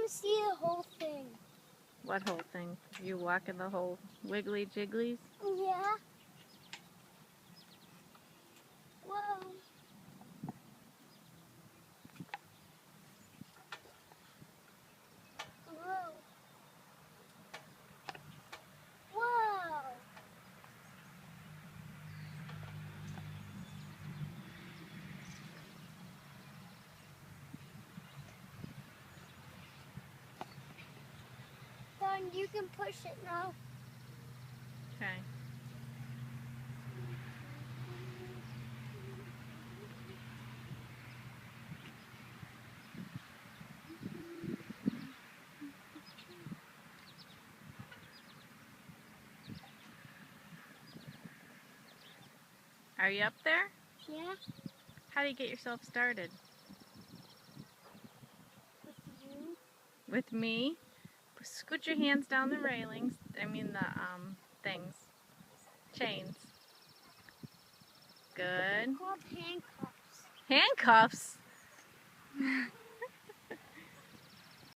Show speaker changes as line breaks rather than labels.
to see the whole thing.
What whole thing? You walking the whole wiggly jigglies?
Yeah. Whoa. Whoa. Whoa. Don, you can push it now.
Okay. Are you up there?
Yeah.
How do you get yourself started?
With you.
With me? Scoot your hands down the railings. I mean the things. Chains. Good.
Called handcuffs.
Handcuffs?